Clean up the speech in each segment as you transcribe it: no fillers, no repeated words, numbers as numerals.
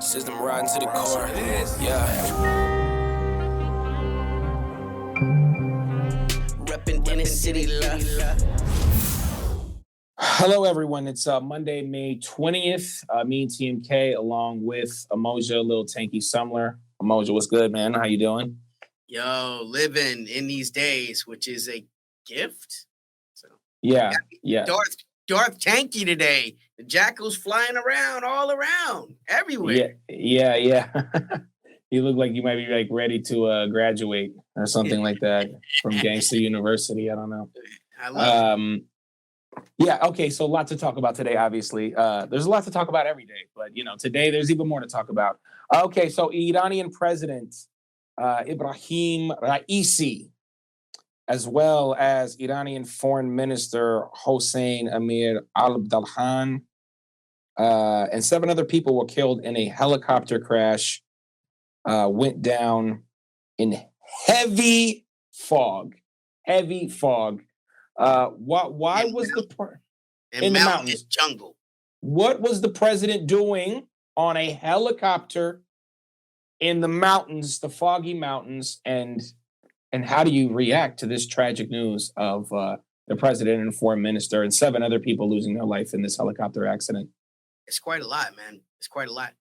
System riding to the core. Yeah. Reppin' in the city left. Hello, everyone. It's Monday, May 20th. Me and TMK, along with Emoja, Little Tanky Sumler. Emoja, what's good, man? How you doing? Yo, living in these days, which is a gift. So Yeah. Darth Tanky today. The jackals flying around all around, everywhere. Yeah. You look like you might be like ready to graduate or something like that from Gangsta University. I don't know. I love it. Yeah, okay, so a lot to talk about today, obviously. There's a lot to talk about every day, but, today there's even more to talk about. Okay, so Iranian President Ibrahim Raisi, as well as Iranian Foreign Minister Hossein Amir al-Abdalhan, and 7 other people were killed in a helicopter crash, went down in heavy fog. Why was in the mountainous jungle? What was the president doing on a helicopter in the mountains, the foggy mountains, and how do you react to this tragic news of the president and foreign minister and 7 other people losing their life in this helicopter accident? It's quite a lot, man. It's quite a lot.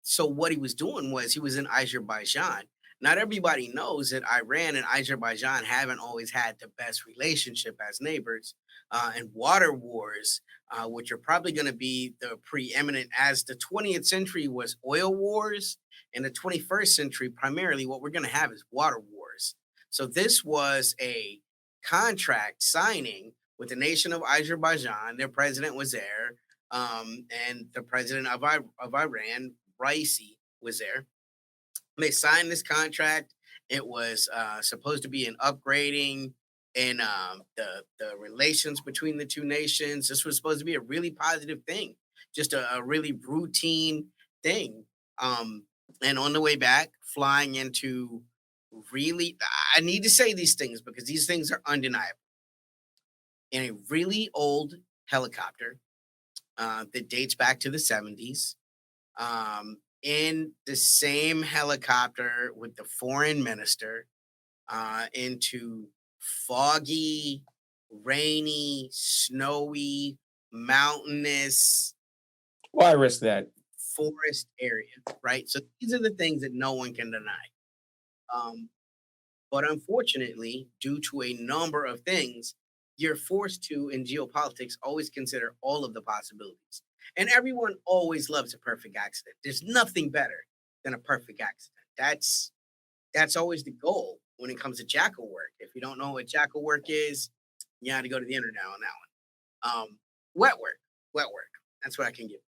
So what he was doing was he was in Azerbaijan. Not everybody knows that Iran and Azerbaijan haven't always had the best relationship as neighbors, and water wars, which are probably going to be the preeminent, as the 20th century was oil wars. In the 21st century, primarily what we're going to have is water wars. So this was a contract signing with the nation of Azerbaijan. Their president was there, and the president of Iran, Raisi, was there. They signed this contract. It was supposed to be an upgrading in the relations between the two nations. This was supposed to be a really positive thing, just a really routine thing. And on the way back, flying into really, I need to say these things because these things are undeniable. In a really old helicopter that dates back to the 70s. In the same helicopter with the foreign minister, into foggy, rainy, snowy, mountainous. Why risk that? Forest area, right? So these are the things that no one can deny. But unfortunately, due to a number of things, you're forced to, in geopolitics, always consider all of the possibilities. And everyone always loves a perfect accident. There's nothing better than a perfect accident. That's always the goal when it comes to jackal work. If you don't know what jackal work is, you have to go to the internet on that one. Wet work. That's what I can give.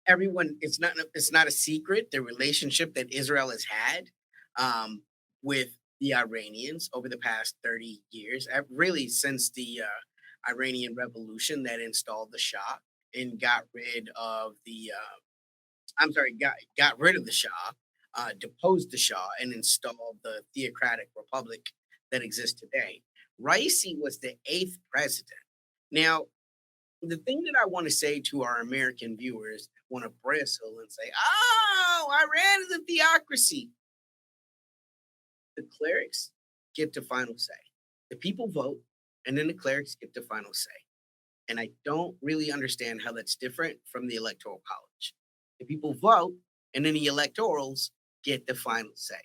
Everyone, it's not a secret, the relationship that Israel has had with the Iranians over the past 30 years, really since the Iranian Revolution that installed the Shah and got rid of the Shah, deposed the Shah, and installed the theocratic republic that exists today. Raisi was the 8th president. Now, the thing that I want to say to our American viewers want to bristle and say, "Oh, Iran is a theocracy." The clerics get the final say. The people vote, and then the clerics get the final say. And I don't really understand how that's different from the Electoral College. The people vote, and then the electorals get the final say.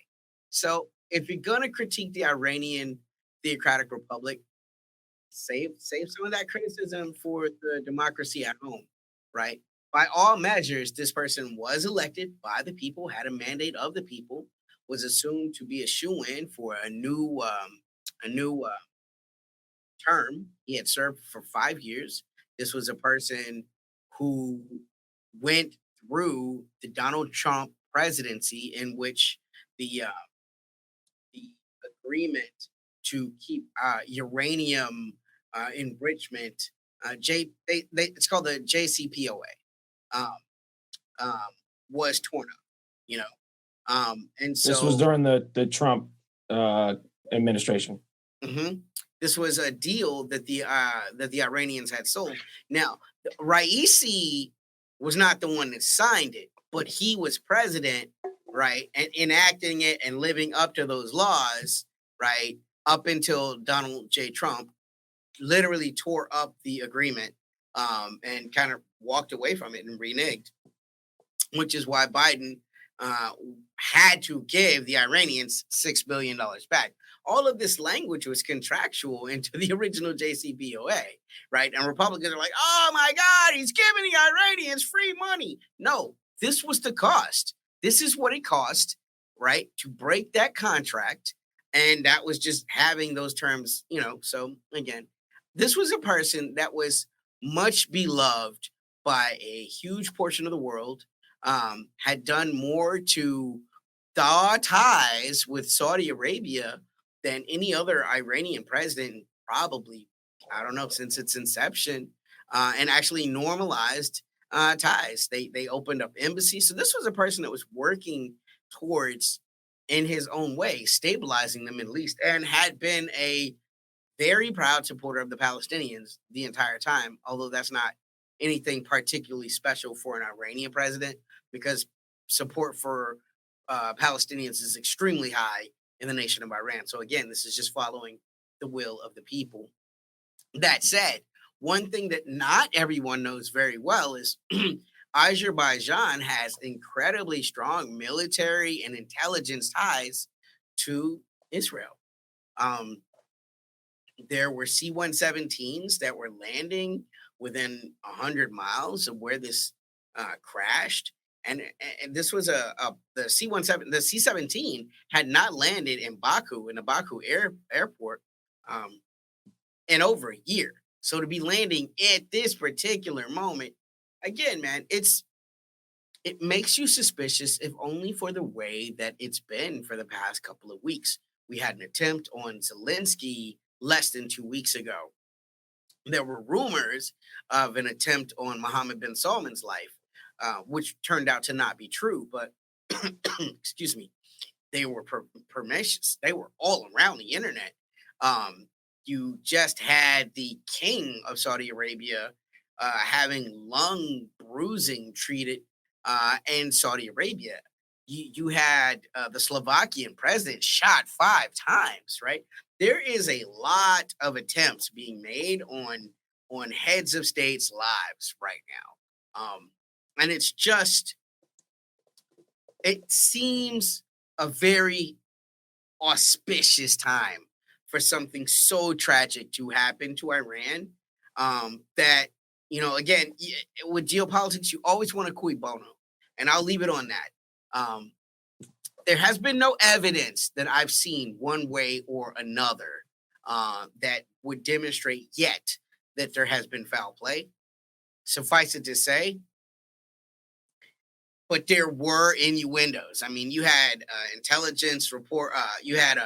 So if you're going to critique the Iranian theocratic republic, save some of that criticism for the democracy at home, right? By all measures, this person was elected by the people, had a mandate of the people, was assumed to be a shoo-in for a new term. He had served for 5 years. This was a person who went through the Donald Trump presidency, in which the agreement to keep uranium enrichment, it's called the JCPOA, was torn up. And so this was during the Trump administration. Mm-hmm. This was a deal that the Iranians had sold. Now, Raisi was not the one that signed it, but he was president, right, and enacting it and living up to those laws, right, up until Donald J. Trump literally tore up the agreement and kind of walked away from it and reneged, which is why Biden uh, had to give the Iranians $6 billion back. All of this language was contractual into the original JCPOA, right? And Republicans are like, oh my God, he's giving the Iranians free money. No, this was the cost. This is what it cost, right, to break that contract. And that was just having those terms, So again, this was a person that was much beloved by a huge portion of the world, had done more to thaw ties with Saudi Arabia than any other Iranian president, probably, I don't know, since its inception, and actually normalized ties. They opened up embassies. So this was a person that was working towards, in his own way, stabilizing the Middle East, and had been a very proud supporter of the Palestinians the entire time, although that's not anything particularly special for an Iranian president, because support for Palestinians is extremely high in the nation of Iran. So again, this is just following the will of the people. That said, one thing that not everyone knows very well is Azerbaijan has incredibly strong military and intelligence ties to Israel. Um, there were C-117s that were landing within 100 miles of where this crashed. And this was the C-17 had not landed in Baku, in the Baku airport, um, in over a year. So to be landing at this particular moment, again, man, it makes you suspicious, if only for the way that it's been for the past couple of weeks. We had an attempt on Zelensky less than 2 weeks ago. There were rumors of an attempt on Mohammed bin Salman's life, which turned out to not be true. But excuse me, they were pernicious. They were all around the internet. You just had the king of Saudi Arabia having lung bruising treated in Saudi Arabia. You had the Slovakian president shot 5 times, right? There is a lot of attempts being made on heads of states' lives right now. And it seems a very auspicious time for something so tragic to happen to Iran, that, again, with geopolitics, you always want a cui bono. And I'll leave it on that. There has been no evidence that I've seen one way or another that would demonstrate yet that there has been foul play. Suffice it to say, but there were innuendos. I mean, you had intelligence report, you had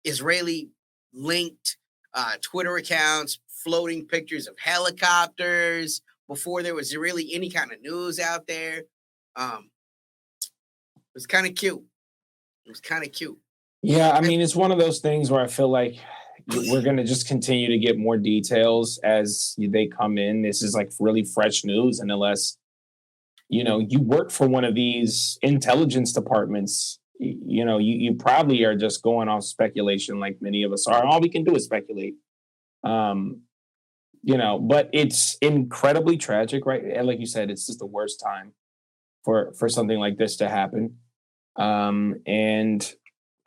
Israeli linked Twitter accounts floating pictures of helicopters before there was really any kind of news out there. It was kind of cute. It was kind of cute. Yeah, I mean, it's one of those things where I feel like we're going to just continue to get more details as they come in. This is like really fresh news. And unless, you work for one of these intelligence departments, you probably are just going off speculation like many of us are. All we can do is speculate. But it's incredibly tragic, right? And like you said, it's just the worst time for something like this to happen. And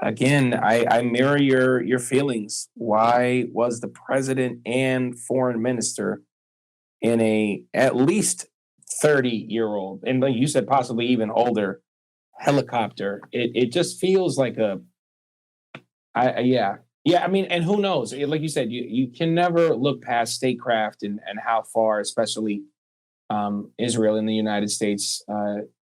again, I mirror your feelings. Why was the president and foreign minister in a at least 30-year-old, and like you said, possibly even older, helicopter? It just feels like yeah. I mean, and who knows? Like you said, you can never look past statecraft and how far, especially Israel and the United States,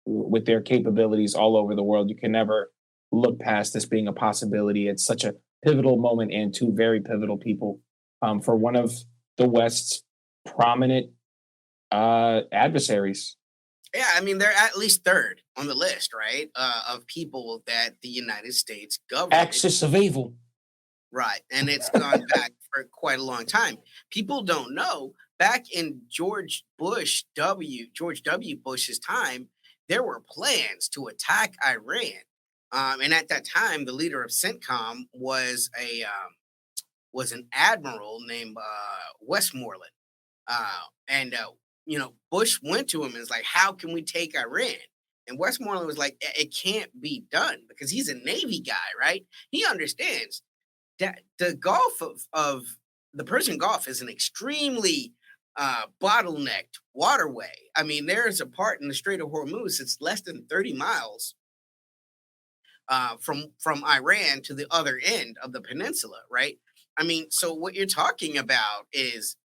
with their capabilities all over the world, you can never look past this being a possibility. It's such a pivotal moment and two very pivotal people for one of the West's prominent adversaries. Yeah, I mean, they're at least third on the list, right? Of people that the United States government. Axis of evil. Right. And it's gone back for quite a long time. People don't know, back in George W. Bush's time, there were plans to attack Iran. And at that time, the leader of CENTCOM was an admiral named Westmoreland. And Bush went to him and was like, "How can we take Iran?" And Westmoreland was like, "It can't be done," because he's a Navy guy, right? He understands that the Gulf of the Persian Gulf is an extremely bottlenecked waterway. I mean, there's a part in the Strait of Hormuz, it's less than 30 miles from Iran to the other end of the peninsula, right? I mean, so what you're talking about is,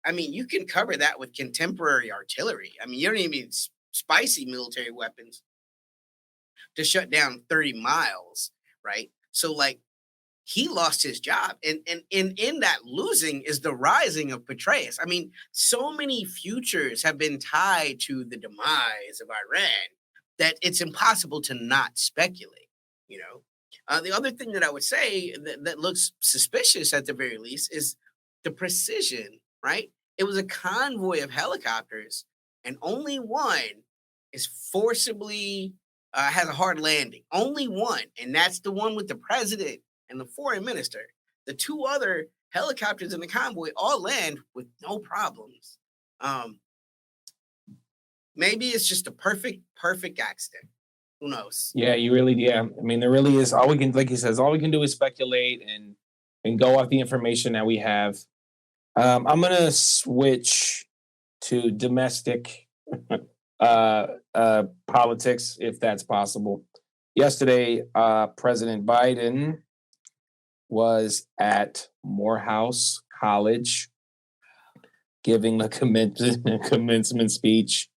I mean, you can cover that with contemporary artillery. I mean, you don't even need spicy military weapons to shut down 30 miles, right? So, like, he lost his job, and in that losing is the rising of Petraeus. I mean, so many futures have been tied to the demise of Iran that it's impossible to not speculate. You know, the other thing that I would say that looks suspicious at the very least is the precision. Right? It was a convoy of helicopters, and only one is forcibly has a hard landing. Only one, and that's the one with the president and the foreign minister. The two other helicopters in the convoy all land with no problems. Um, Maybe it's just a perfect accident. Who knows? Yeah, you really, yeah. I mean, there really is. All we can, like he says, all we can do is speculate and go off the information that we have. I'm gonna switch to domestic politics, if that's possible. Yesterday, President Biden was at Morehouse College giving the commencement speech.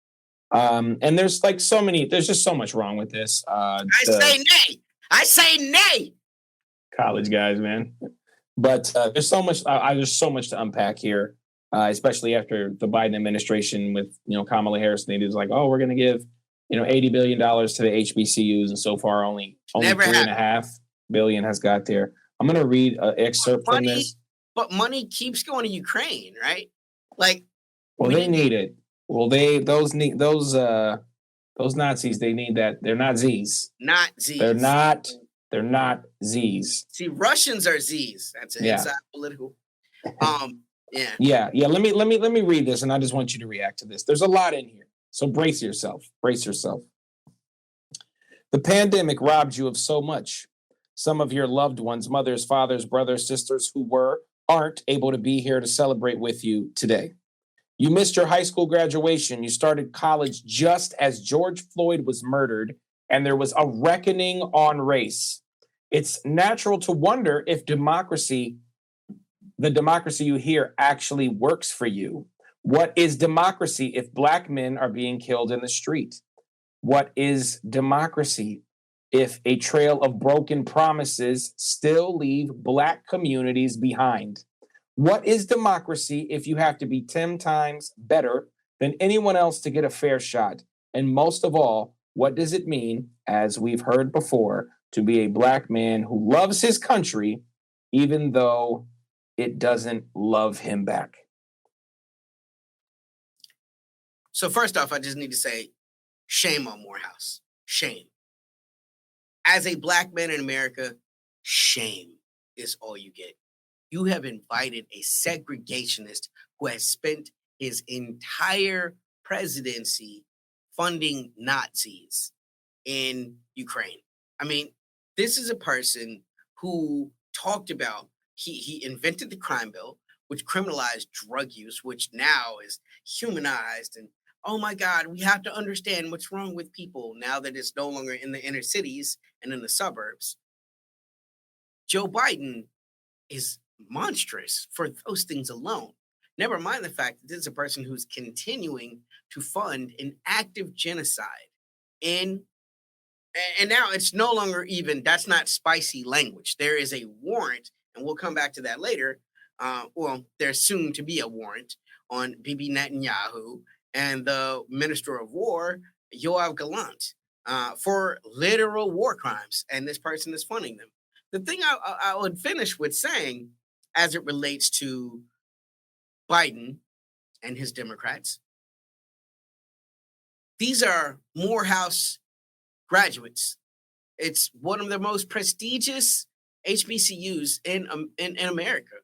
And there's like there's just so much wrong with this. I say nay. I say nay. College guys, man. But there's so much. There's so much to unpack here, especially after the Biden administration with Kamala Harris. And they was like, oh, we're going to give $80 billion to the HBCUs, and so far only $3.5 billion has got there. I'm going to read an excerpt from this. But money keeps going to Ukraine, right? Like, well, they need it. Well, those Nazis, they need that. They're not Z's. Not Z's. They're not Z's. See, Russians are Z's. That's an inside political. Yeah. Yeah. Let me read this, and I just want you to react to this. There's a lot in here, so brace yourself. Brace yourself. The pandemic robbed you of so much. Some of your loved ones, mothers, fathers, brothers, sisters who aren't able to be here to celebrate with you today. You missed your high school graduation. You started college just as George Floyd was murdered, and there was a reckoning on race. It's natural to wonder if the democracy you hear, actually works for you. What is democracy if Black men are being killed in the street? What is democracy if a trail of broken promises still leave Black communities behind? What is democracy if you have to be 10 times better than anyone else to get a fair shot? And most of all, what does it mean, as we've heard before, to be a Black man who loves his country, even though it doesn't love him back? So first off, I just need to say, shame on Morehouse. Shame. As a Black man in America, shame is all you get. You have invited a segregationist who has spent his entire presidency funding Nazis in Ukraine. I mean, this is a person who talked about, he invented the crime bill, which criminalized drug use, which now is humanized. And oh my God, we have to understand what's wrong with people now that it's no longer in the inner cities and in the suburbs. Joe Biden is monstrous for those things alone. Never mind the fact that this is a person who's continuing to fund an active genocide and now it's no longer even, that's not spicy language. There is a warrant, and we'll come back to that later. Well, there's soon to be a warrant on Bibi Netanyahu and the Minister of War, Yoav Gallant, for literal war crimes, and this person is funding them. The thing I would finish with saying, as it relates to Biden, and his Democrats. These are Morehouse graduates. It's one of the most prestigious HBCUs in America.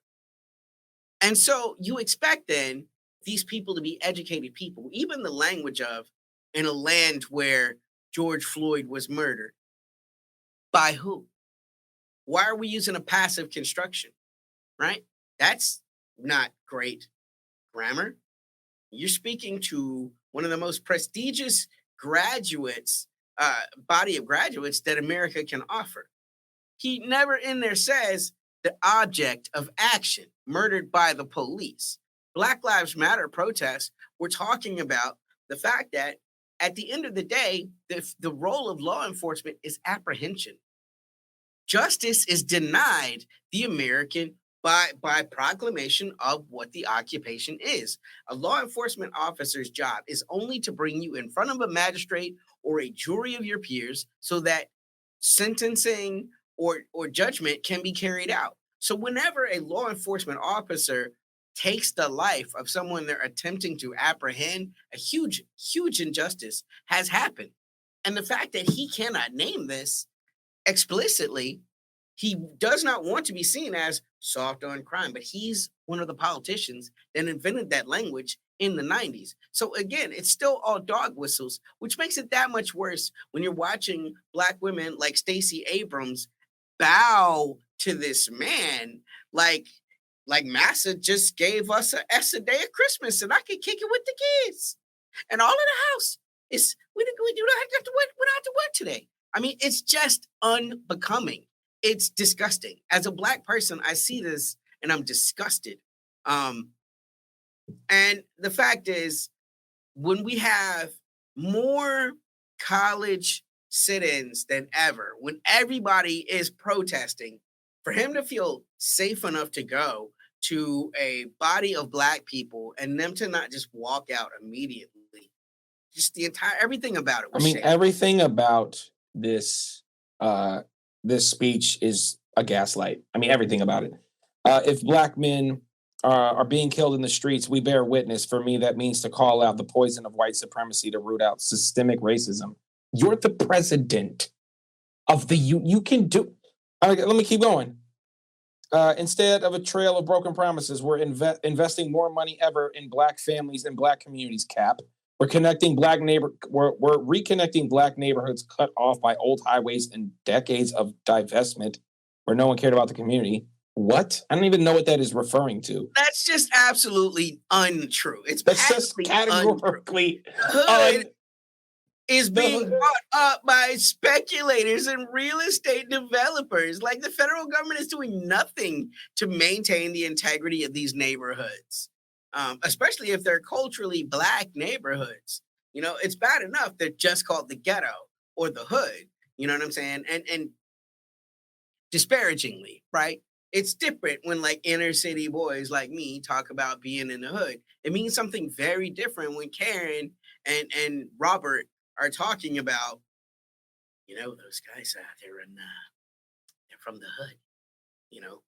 And so you expect then these people to be educated people, even the language of in a land where George Floyd was murdered. By who? Why are we using a passive construction? Right? That's not great grammar. You're speaking to one of the most prestigious graduates, body of graduates that America can offer. He never in there says the object of action, murdered by the police. Black Lives Matter protests, we're talking about the fact that at the end of the day, the role of law enforcement is apprehension. Justice is denied the American by proclamation of what the occupation is. A law enforcement officer's job is only to bring you in front of a magistrate or a jury of your peers so that sentencing or judgment can be carried out. So whenever a law enforcement officer takes the life of someone they're attempting to apprehend, a huge, huge injustice has happened. And the fact that he cannot name this explicitly, he does not want to be seen as soft on crime, but he's one of the politicians that invented that language in the 90s. So again, it's still all dog whistles, which makes it that much worse when you're watching Black women like Stacey Abrams bow to this man like Massa just gave us a S a day of Christmas and I can kick it with the kids. And all in the house is we do not have to wait, we don't have to work today. I mean, it's just unbecoming. It's disgusting. As a Black person, I see this and I'm disgusted. And the fact is, when we have more college sit-ins than ever, when everybody is protesting, for him to feel safe enough to go to a body of Black people and them to not just walk out immediately, just the entire everything about it was shameful. Everything about this this speech is a gaslight. Everything about it. If Black men are being killed in the streets, we bear witness. For me, that means to call out the poison of white supremacy to root out systemic racism. You're the president of the you can do. Let me keep going. Instead of a trail of broken promises, we're investing more money ever in Black families and Black communities. Cap. We're reconnecting Black neighborhoods cut off by old highways and decades of divestment, where no one cared about the community. What? I don't even know what that is referring to. That's just absolutely untrue. That's just categorically is being brought up by speculators and real estate developers. Like the federal government is doing nothing to maintain the integrity of these neighborhoods, especially if they're culturally Black neighborhoods. You know, it's bad enough they're just called the ghetto or the hood. You know what I'm saying? And disparagingly, right? It's different when like inner city boys like me talk about being in the hood. It means something very different when Karen and Robert are talking about, you know, those guys out there and they're from the hood, you know.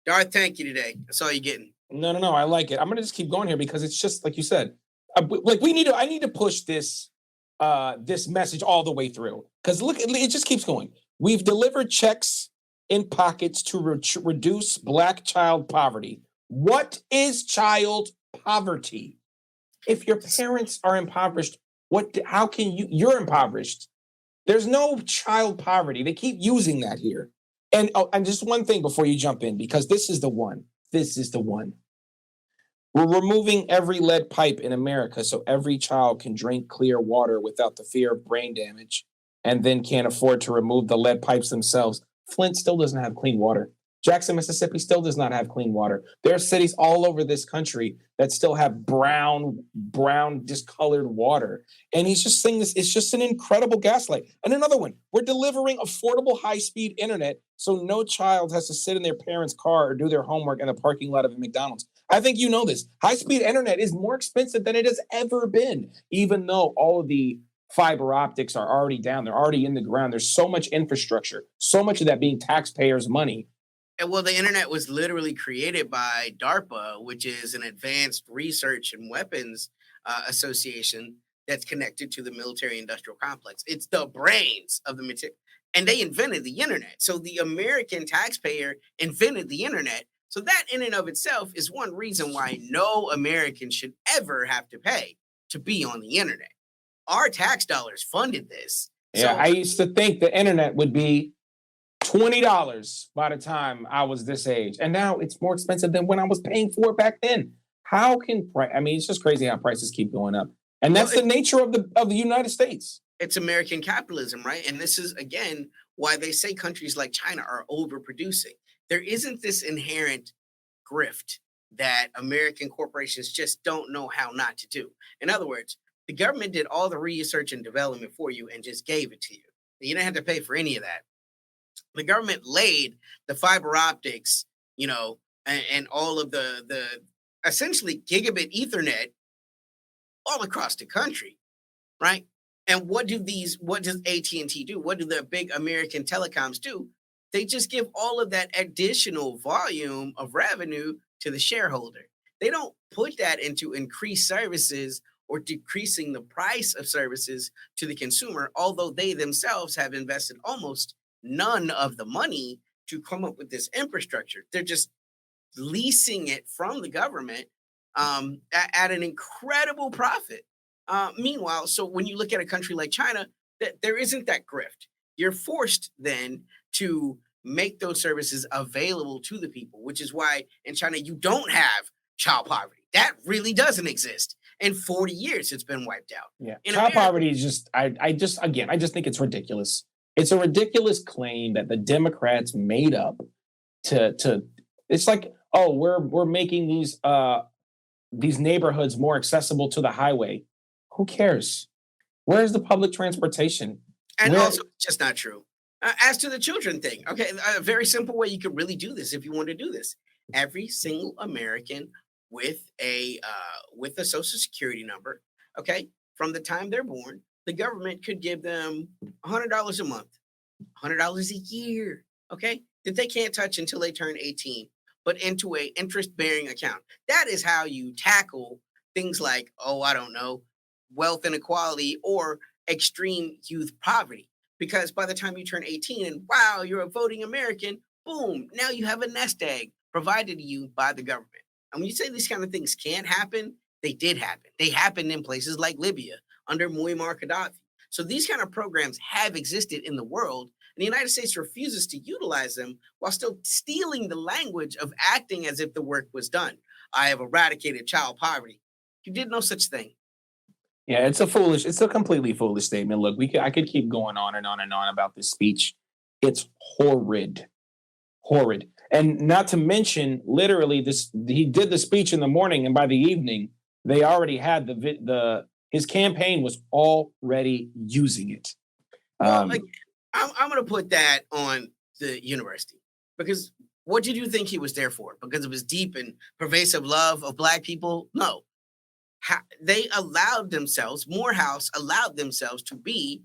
Darth, thank you today. That's all you're getting. No, I like it. I'm gonna just keep going here because it's just like you said. I need to push this this message all the way through because look, it just keeps going. We've delivered checks in pockets to reduce Black child poverty. What is child poverty? If your parents are impoverished, how can you're impoverished? There's no child poverty. They keep using that here. And just one thing before you jump in, because this is the one. We're removing every lead pipe in America so every child can drink clear water without the fear of brain damage and then can't afford to remove the lead pipes themselves. Flint still doesn't have clean water. Jackson, Mississippi still does not have clean water. There are cities all over this country that still have brown, discolored water. And he's just saying this, it's just an incredible gaslight. And another one, we're delivering affordable high-speed internet so no child has to sit in their parents' car or do their homework in the parking lot of a McDonald's. I think you know this. High-speed internet is more expensive than it has ever been, even though all of the fiber optics are already down. They're already in the ground. There's so much infrastructure, so much of that being taxpayers' money. well, the internet was literally created by DARPA, which is an advanced research and weapons association that's connected to the military industrial complex. It's the brains of the material. And they invented the internet. So the American taxpayer invented the internet. So that in and of itself is one reason why no American should ever have to pay to be on the internet. Our tax dollars funded this. Yeah, So I used to think the internet would be $20 by the time I was this age, and now it's more expensive than when I was paying for it back then. How can I mean, it's just crazy how prices keep going up, and well, that's the nature of the United States. it's American capitalism, right? And this is again why they say countries like China are overproducing. There isn't this inherent grift that American corporations just don't know how not to do. In other words, the government did all the research and development for you and just gave it to you. You didn't have to pay for any of that. The government laid the fiber optics, and all of the essentially gigabit Ethernet all across the country, right? And what does AT&T do? What do the big American telecoms do? They just give all of that additional volume of revenue to the shareholder. They don't put that into increased services or decreasing the price of services to the consumer, although they themselves have invested almost none of the money to come up with this infrastructure. They're just leasing it from the government at an incredible profit. Meanwhile, so when you look at a country like China, there isn't that grift. You're forced then to make those services available to the people, which is why in China you don't have child poverty. That really doesn't exist. In 40 years, it's been wiped out. Yeah, In child America, poverty is just I just again I just think it's ridiculous. It's a ridiculous claim that the Democrats made up to. It's like, oh, we're making these neighborhoods more accessible to the highway. Who cares? Where's the public transportation? and Where, also, it's just not true. As to the children thing, okay, a very simple way you could really do this if you want to do this. Every single American with a social security number, okay, from the time they're born, the government could give them $100 a month, $100 a year, okay, that they can't touch until they turn 18, but into a interest-bearing account. That is how you tackle things like, oh, I don't know, wealth inequality or extreme youth poverty. Because by the time you turn 18 and wow, you're a voting American, boom, now you have a nest egg provided to you by the government. And when you say these kind of things can't happen, they did happen. They happened in places like Libya under Muammar Gaddafi. So these kind of programs have existed in the world, and the United States refuses to utilize them while still stealing the language of acting as if the work was done. I have eradicated child poverty. You did no such thing. yeah, it's a completely foolish statement. Look, I could keep going on and on and on about this speech. It's horrid, horrid, and not to mention, literally, this he did the speech in the morning, and by the evening, they already had the his campaign was already using it. Well, Um, like, I'm going to put that on the university because what did you think he was there for? Because of his deep and pervasive love of Black people? No. They allowed themselves, Morehouse allowed themselves to be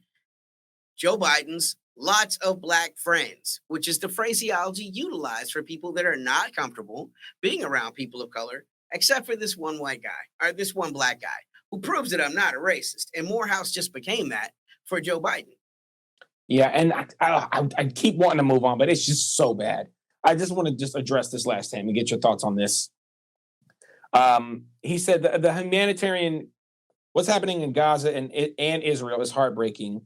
Joe Biden's lots of Black friends, which is the phraseology utilized for people that are not comfortable being around people of color, except for this one white guy or this one Black guy who proves that I'm not a racist. And Morehouse just became that for Joe Biden. yeah, and I keep wanting to move on, but it's just so bad. I just want to just address this last time and get your thoughts on this. He said the humanitarian, what's happening in Gaza and Israel is heartbreaking.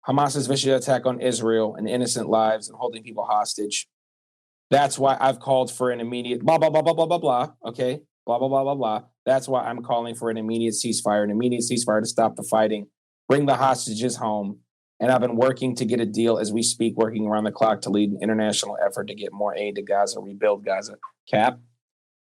Hamas's vicious attack on Israel and innocent lives and holding people hostage. That's why I've called for an immediate blah, blah, blah, blah, blah, blah, blah. Okay. Blah, blah, blah, blah, blah. That's why I'm calling for an immediate ceasefire to stop the fighting, bring the hostages home. And I've been working to get a deal as we speak, working around the clock to lead an international effort to get more aid to Gaza, rebuild Gaza. Cap.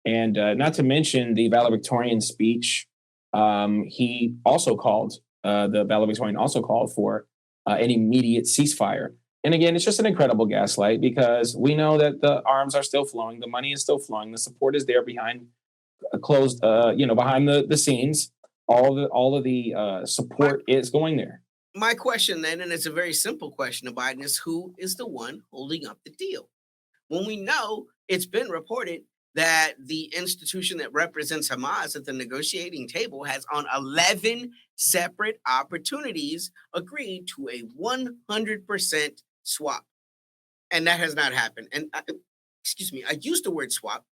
And not to mention the valedictorian speech, he also called, the valedictorian also called for an immediate ceasefire. And again, it's just an incredible gaslight because we know that the arms are still flowing, the money is still flowing, the support is there behind closed, behind the scenes. All of the support is going there. My question then, and it's a very simple question to Biden, is who is the one holding up the deal? when we know it's been reported that the institution that represents Hamas at the negotiating table has on 11 separate opportunities agreed to a 100% swap. And that has not happened. And excuse me, I use the word swap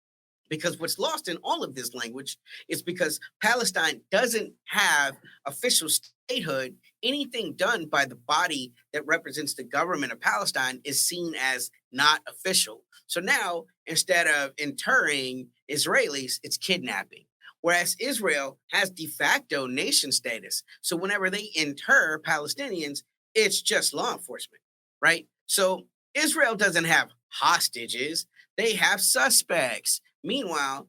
because what's lost in all of this language is because Palestine doesn't have official statehood. Anything done by the body that represents the government of Palestine is seen as not official. So now, instead of interring Israelis, it's kidnapping. Whereas Israel has de facto nation status. So whenever they inter Palestinians, it's just law enforcement, right? So Israel doesn't have hostages, they have suspects. Meanwhile,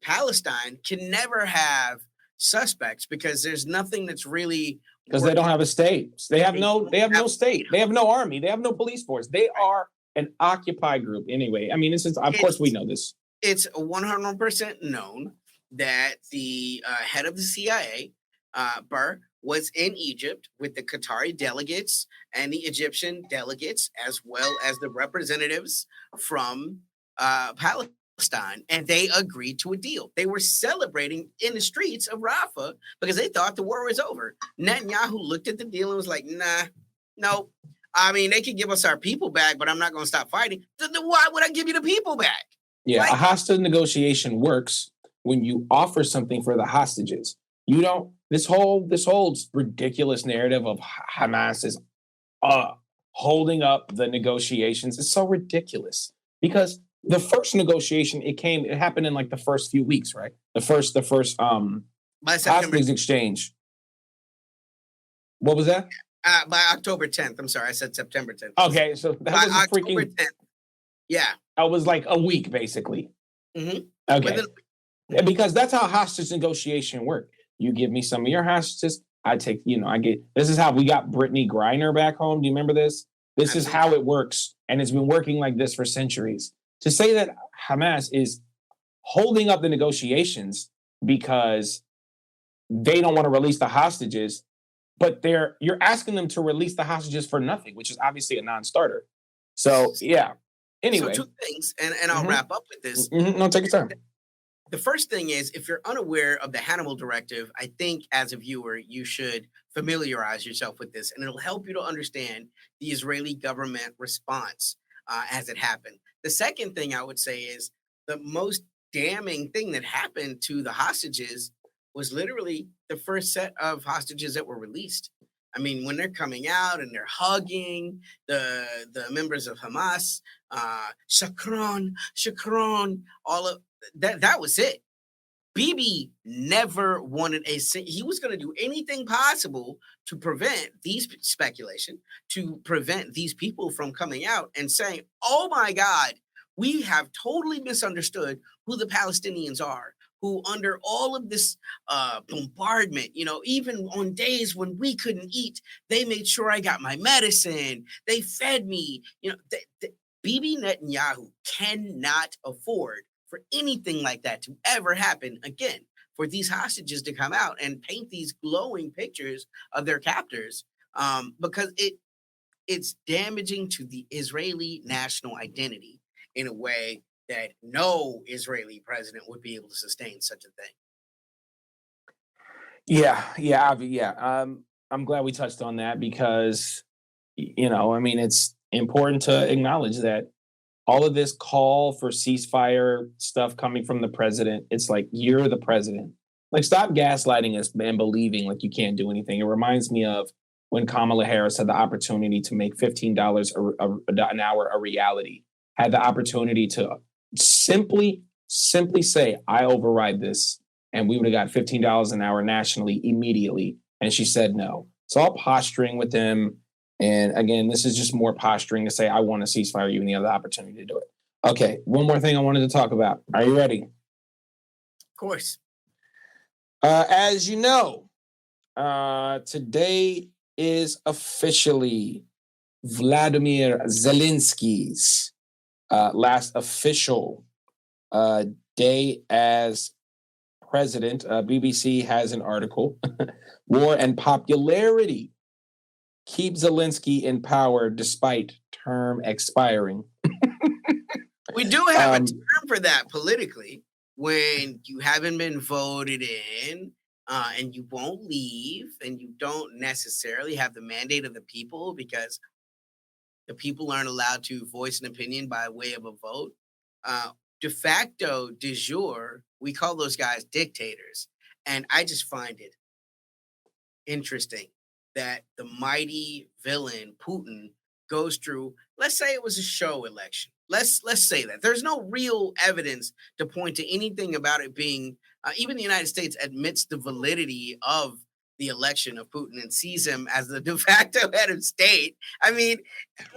Palestine can never have suspects because there's nothing that's really because they don't have a state. They have no state. Yeah. They have no army. They have no police force. They are an occupied group anyway. I mean, this is, of course we know this. It's 100% known that the head of the CIA, Burr, was in Egypt with the Qatari delegates and the Egyptian delegates, as well as the representatives from Palestine, and they agreed to a deal. They were celebrating in the streets of Rafah because they thought the war was over. Netanyahu looked at the deal and was like, nah, no. I mean, they could give us our people back, but I'm not going to stop fighting. Then why would I give you the people back? Yeah, a hostage negotiation works when you offer something for the hostages. You don't, this whole ridiculous narrative of Hamas is holding up the negotiations is so ridiculous because the first negotiation, it happened in like the first few weeks, right? The first hostage exchange. What was that? By October 10th. I'm sorry, I said September 10th. Okay, so that was October 10th. Yeah. That was like a week, basically. Mm-hmm. Okay. Because that's how hostage negotiation work. You give me some of your hostages, I take, this is how we got Brittany Griner back home. Do you remember this? This is how it works. And it's been working like this for centuries. To say that Hamas is holding up the negotiations because they don't want to release the hostages, but you're asking them to release the hostages for nothing, which is obviously a non-starter. So, yeah. Anyway. So two things, and I'll wrap up with this. Mm-hmm. No, take your time. The first thing is, if you're unaware of the Hannibal Directive, I think as a viewer, you should familiarize yourself with this, and it'll help you to understand the Israeli government response as it happened. The second thing I would say is the most damning thing that happened to the hostages was literally the first set of hostages that were released. I mean, when they're coming out and they're hugging the members of Hamas, shukran, all of that was it. Bibi never wanted he was going to do anything possible to prevent to prevent these people from coming out and saying, oh my God, we have totally misunderstood who the Palestinians are, who under all of this bombardment, even on days when we couldn't eat, they made sure I got my medicine. They fed me. Bibi Netanyahu cannot afford for anything like that to ever happen again, for these hostages to come out and paint these glowing pictures of their captors, because it's damaging to the Israeli national identity in a way that no Israeli president would be able to sustain such a thing. Yeah. I'm glad we touched on that because, it's important to acknowledge that all of this call for ceasefire stuff coming from the president, it's like, you're the president. Like, stop gaslighting us and believing like you can't do anything. It reminds me of when Kamala Harris had the opportunity to make $15 an hour a reality, had the opportunity to simply say, I override this, and we would have got $15 an hour nationally immediately. And she said no. It's all posturing with them. And again, this is just more posturing to say, I want a ceasefire, even the other opportunity to do it. Okay, one more thing I wanted to talk about. Are you ready? Of course. As you know, today is officially Vladimir Zelensky's last official day as president. BBC has an article, War and Popularity Keep Zelensky in power despite term expiring. We do have a Um, term for that politically when you haven't been voted in and you won't leave and you don't necessarily have the mandate of the people because the people aren't allowed to voice an opinion by way of a vote. Uh, de facto, de jure, we call those guys dictators. And I just find it interesting that the mighty villain Putin goes through, let's say it was a show election. Let's say that there's no real evidence to point to anything about it being even the United States admits the validity of the election of Putin and sees him as the de facto head of state. I mean,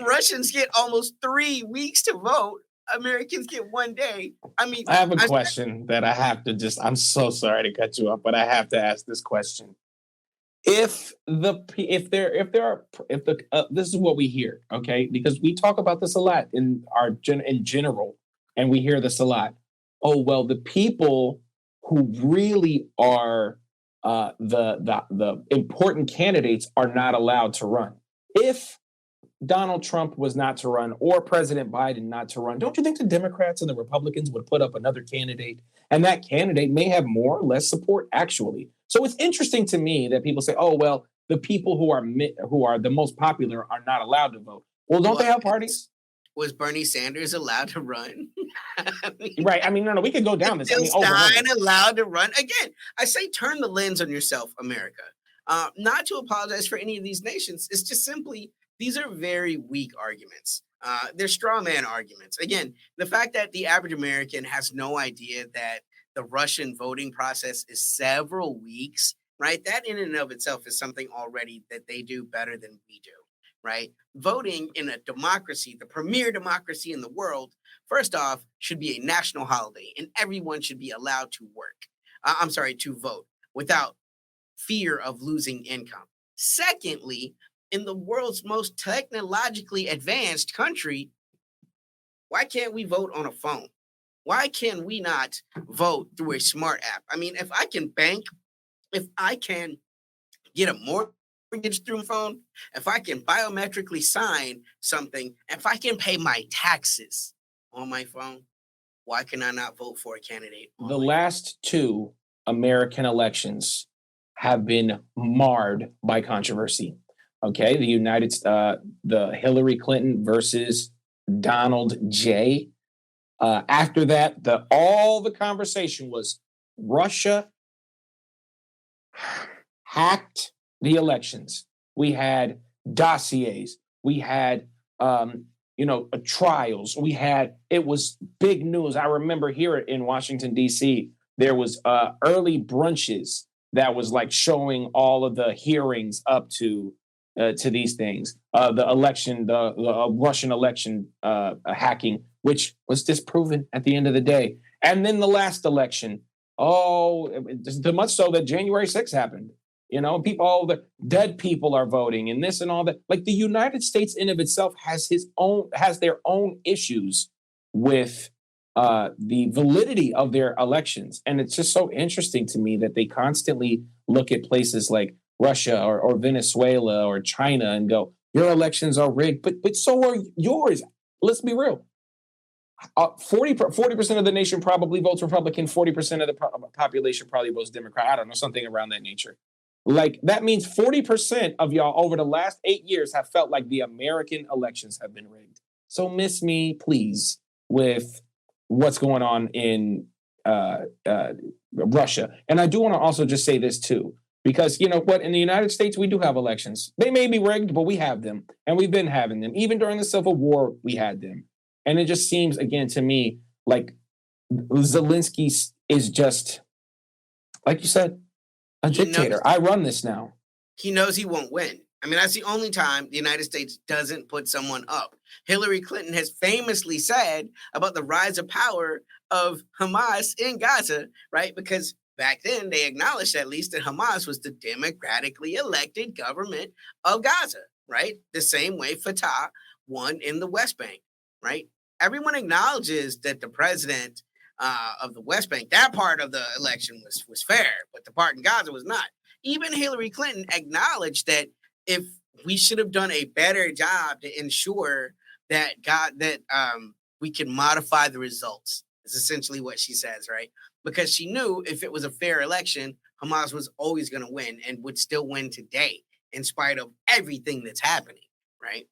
Russians get almost 3 weeks to vote. Americans get 1 day. I mean, I have a I, question that I have to I'm so sorry to cut you off, but I have to ask this question. If this is what we hear, okay, because we talk about this a lot in in general, and we hear this a lot. Oh well, the people who really are the important candidates are not allowed to run. If Donald Trump was not to run or President Biden not to run, don't you think the Democrats and the Republicans would put up another candidate? And that candidate may have more or less support, actually. So it's interesting to me that people say, oh, well, the people who are the most popular are not allowed to vote. Well, don't they have parties? was Bernie Sanders allowed to run? I mean, Right. I mean, no, we could go down this. I Bill mean, over and over. Stein allowed to run again. I say turn the lens on yourself, America. Not to apologize for any of these nations. It's just simply these are very weak arguments. They're straw man arguments. Again, the fact that the average American has no idea that the Russian voting process is several weeks, right? That in and of itself is something already that they do better than we do, right? Voting in a democracy, the premier democracy in the world, first off, should be a national holiday and everyone should be allowed to work. To vote without fear of losing income. Secondly, in the world's most technologically advanced country, why can't we vote on a phone? Why can we not vote through a smart app? I mean, if I can bank, if I can get a mortgage through a phone, if I can biometrically sign something, if I can pay my taxes on my phone, why can I not vote for a candidate? The last two American elections have been marred by controversy. Okay, the Hillary Clinton versus Donald J. After that, all the conversation was Russia hacked the elections. We had dossiers. We had trials. It was big news. I remember here in Washington D.C. there was early brunches that was like showing all of the hearings up to these things. The election, the Russian election hacking, which was disproven at the end of the day. And then the last election, so much so that January 6th happened. All the dead people are voting and this and all that. Like the United States in of itself has their own issues with the validity of their elections. And it's just so interesting to me that they constantly look at places like Russia or Venezuela or China and go, your elections are rigged, but so are yours. Let's be real. 40% of the nation probably votes Republican. 40% of the population probably votes Democrat. I don't know, something around that nature. Like that means 40% of y'all over the last 8 years have felt like the American elections have been rigged. So miss me, please, with what's going on in Russia. And I do want to also just say this too, because you know what, in the United States, we do have elections. They may be rigged, but we have them, and we've been having them. Even during the Civil War, we had them. And it just seems, again, to me, like Zelensky is just, like you said, a dictator. I run this now. He knows he won't win. I mean, that's the only time the United States doesn't put someone up. Hillary Clinton has famously said about the rise of power of Hamas in Gaza, right? Because back then they acknowledged at least that Hamas was the democratically elected government of Gaza, right? The same way Fatah won in the West Bank, right? Everyone acknowledges that the president of the West Bank, that part of the election was fair, but the part in Gaza was not. Even Hillary Clinton acknowledged that if we should have done a better job to ensure that we can modify the results. Is essentially what she says, right? Because she knew if it was a fair election, Hamas was always going to win and would still win today, in spite of everything that's happening, right?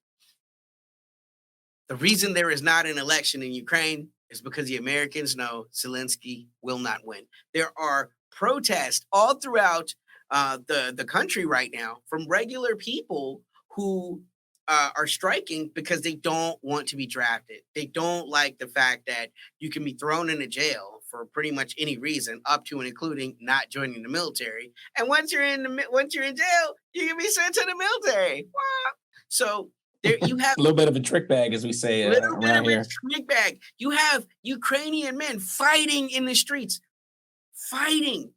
The reason there is not an election in Ukraine is because the Americans know Zelensky will not win. There are protests all throughout the country right now from regular people who are striking because they don't want to be drafted. They don't like the fact that you can be thrown into jail for pretty much any reason, up to and including not joining the military. And once you're in jail, you can be sent to the military. So there you have A little bit of a trick bag, as we say little bit around of a here. trick bag. You have Ukrainian men fighting in the streets, fighting.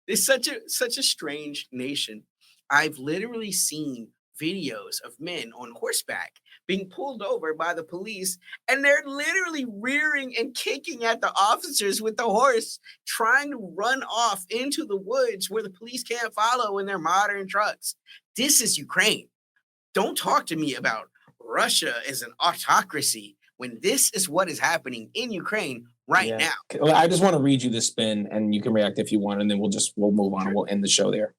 It's such a strange nation. I've literally seen videos of men on horseback being pulled over by the police, and they're literally rearing and kicking at the officers with the horse, trying to run off into the woods where the police can't follow in their modern trucks. This is Ukraine. Don't talk to me about Russia as an autocracy when this is what is happening in Ukraine right now. Well, I just want to read you the spin, and you can react if you want, and then we'll move on. Sure. We'll end the show there.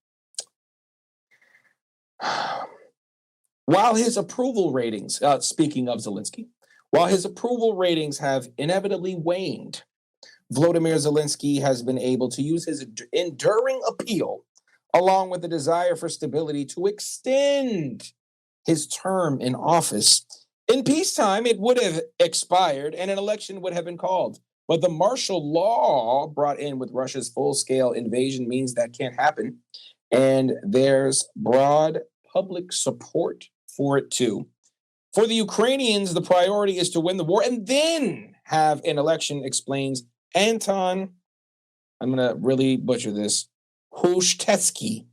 While his approval ratings, speaking of Zelensky, while his approval ratings have inevitably waned, Volodymyr Zelensky has been able to use his enduring appeal, along with the desire for stability, to extend his term in office. In peacetime, it would have expired and an election would have been called. But the martial law brought in with Russia's full-scale invasion means that can't happen. And there's broad public support for it too. For the Ukrainians, the priority is to win the war and then have an election, explains Anton, I'm going to really butcher this, Hushtetsky,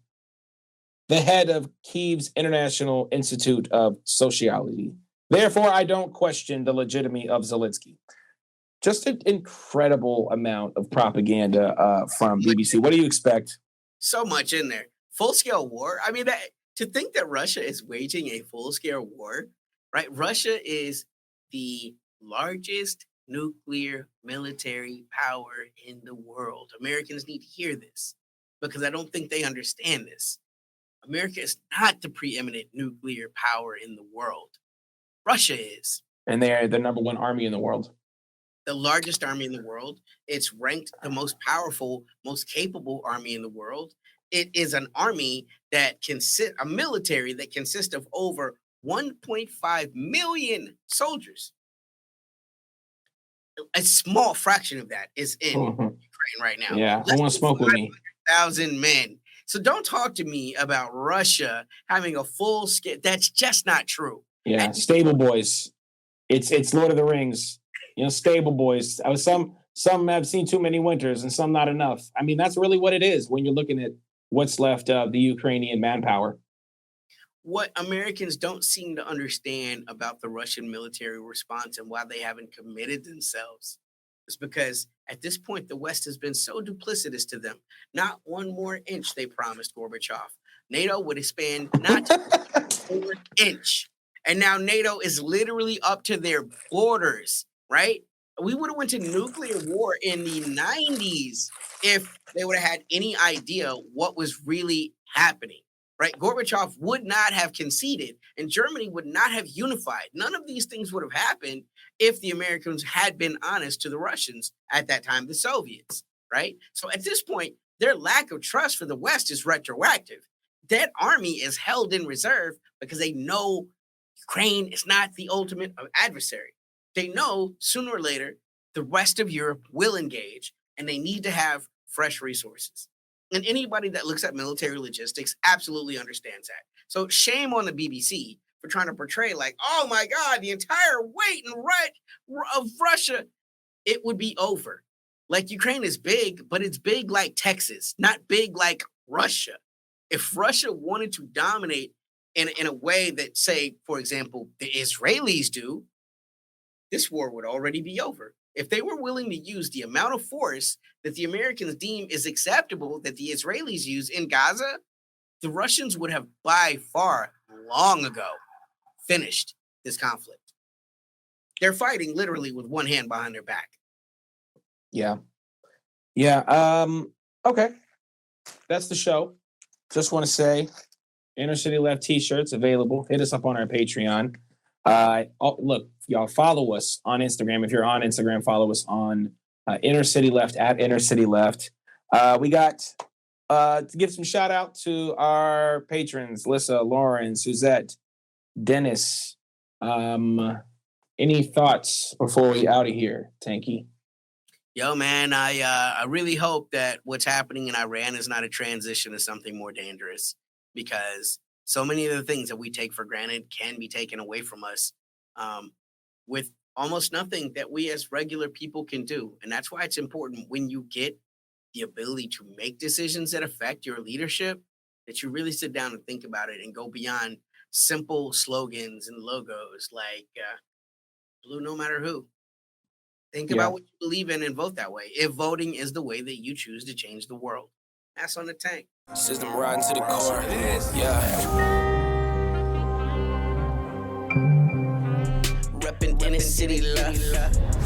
the head of Kyiv's International Institute of Sociology. Therefore, I don't question the legitimacy of Zelensky. Just an incredible amount of propaganda from BBC. What do you expect? So much in there. Full-scale war. I mean, to think that Russia is waging a full-scale war, right? Russia is the largest nuclear military power in the world. Americans need to hear this because I don't think they understand this. America is not the preeminent nuclear power in the world. Russia is. And they're the number one army in the world. The largest army in the world. It's ranked the most powerful, most capable army in the world. It is an army that a military that consists of over 1.5 million soldiers. A small fraction of that is in Ukraine right now. Yeah, I want to smoke with me. 500,000 men. So don't talk to me about Russia having a full scale. That's just not true. Yeah, and stable boys. It's Lord of the Rings. Stable boys. Some have seen too many winters and some not enough. I mean, that's really what it is when you're looking at what's left of the Ukrainian manpower. What Americans don't seem to understand about the Russian military response and why they haven't committed themselves is because at this point, the West has been so duplicitous to them. Not one more inch, they promised Gorbachev. NATO would expand not 1 inch. And now NATO is literally up to their borders, right? We would have went to nuclear war in the 90s if they would have had any idea what was really happening, right? Gorbachev would not have conceded and Germany would not have unified. None of these things would have happened if the Americans had been honest to the Russians at that time, the Soviets, right? So at this point, their lack of trust for the West is retroactive. That army is held in reserve because they know Ukraine is not the ultimate adversary. They know sooner or later the rest of Europe will engage and they need to have fresh resources. And anybody that looks at military logistics absolutely understands that. So shame on the BBC for trying to portray like, oh my God, the entire weight and right of Russia, it would be over. Like Ukraine is big, but it's big like Texas, not big like Russia. If Russia wanted to dominate in a way that, say, for example, the Israelis do, this war would already be over. If they were willing to use the amount of force that the Americans deem is acceptable that the Israelis use in Gaza, the Russians would have by far long ago finished this conflict. They're fighting literally with one hand behind their back. Yeah. Yeah. Okay. That's the show. Just want to say, Inner City Left t-shirts available. Hit us up on our Patreon. Look, y'all follow us on Instagram. If you're on Instagram, follow us on Inner City Left at Inner City Left. We got to give some shout out to our patrons: Lissa, Lauren, Suzette, Dennis. Any thoughts before we out of here, Tanky? Yo, man, I really hope that what's happening in Iran is not a transition to something more dangerous, because so many of the things that we take for granted can be taken away from us with almost nothing that we as regular people can do. And that's why it's important, when you get the ability to make decisions that affect your leadership, that you really sit down and think about it and go beyond simple slogans and logos like blue no matter who. Think about what you believe in and vote that way, if voting is the way that you choose to change the world. That's on the tank. System riding to the core. Yeah. Reppin' in the city left.